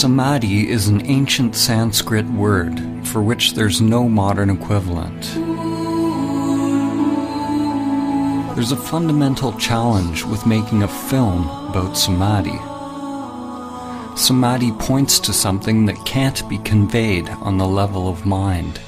Samadhi is an ancient Sanskrit word for which there's no modern equivalent. There's a fundamental challenge with making a film about Samadhi. Samadhi points to something that can't be conveyed on the level of mind.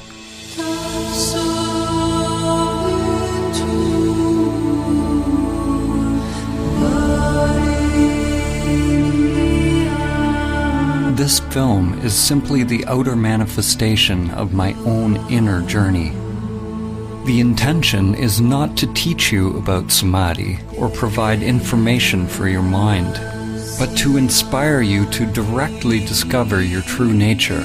This film is simply the outer manifestation of my own inner journey. The intention is not to teach you about Samadhi or provide information for your mind, but to inspire you to directly discover your true nature.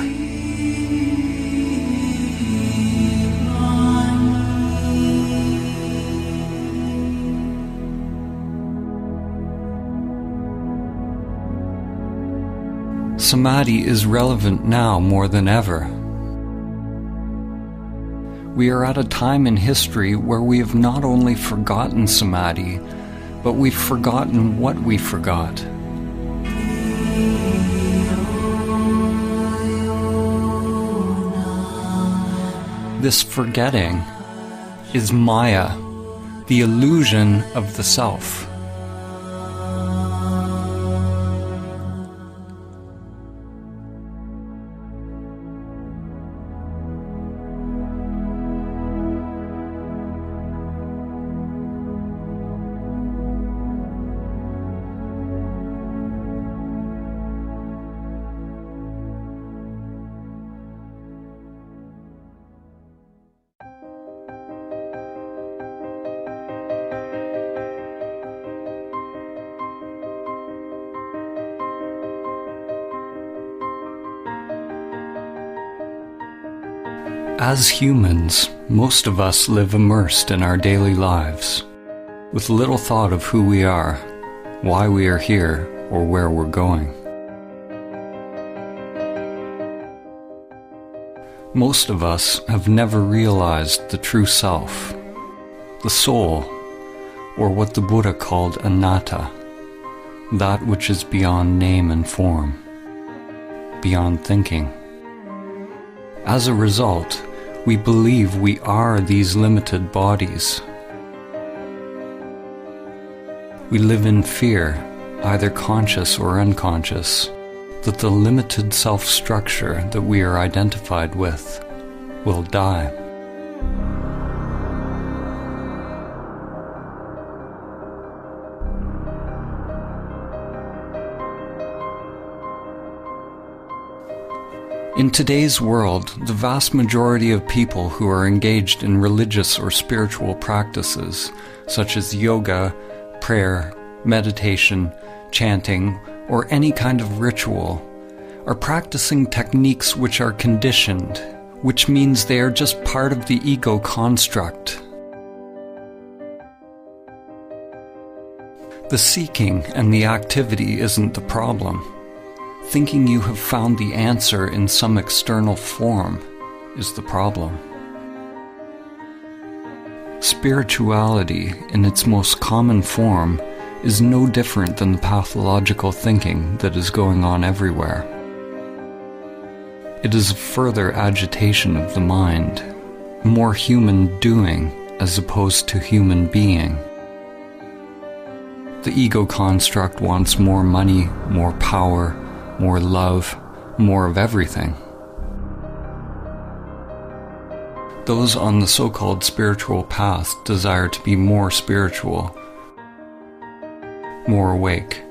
Samadhi is relevant now more than ever. We are at a time in history where we have not only forgotten Samadhi, but we've forgotten what we forgot. This forgetting is Maya, the illusion of the self. As humans, most of us live immersed in our daily lives, with little thought of who we are, why we are here, or where we're going. Most of us have never realized the true self, the soul, or what the Buddha called anatta, that which is beyond name and form, beyond thinking. As a result, we believe we are these limited bodies. We live in fear, either conscious or unconscious, that the limited self-structure that we are identified with will die. In today's world, the vast majority of people who are engaged in religious or spiritual practices, such as yoga, prayer, meditation, chanting, or any kind of ritual, are practicing techniques which are conditioned, which means they are just part of the ego construct. The seeking and the activity isn't the problem. Thinking you have found the answer in some external form is the problem. Spirituality, in its most common form, is no different than the pathological thinking that is going on everywhere. It is a further agitation of the mind, more human doing as opposed to human being. The ego construct wants more money, more power, more love, more of everything. Those on the so-called spiritual path desire to be more spiritual, more awake,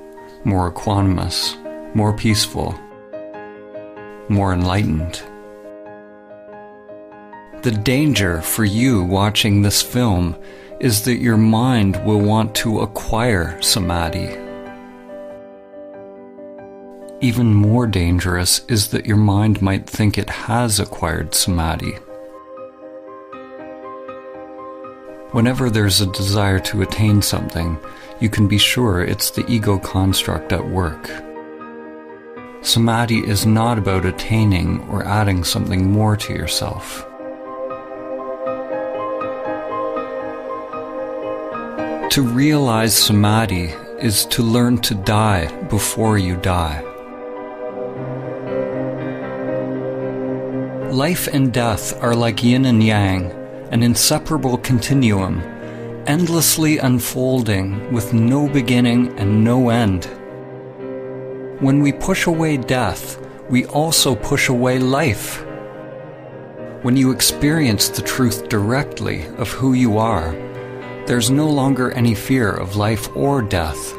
more equanimous, more peaceful, more enlightened. The danger for you watching this film is that your mind will want to acquire Samadhi. Even more dangerous is that your mind might think it has acquired Samadhi. Whenever there's a desire to attain something, you can be sure it's the ego construct at work. Samadhi is not about attaining or adding something more to yourself. To realize Samadhi is to learn to die before you die. Life and death are like yin and yang, an inseparable continuum, endlessly unfolding with no beginning and no end. When we push away death, we also push away life. When you experience the truth directly of who you are, there's no longer any fear of life or death.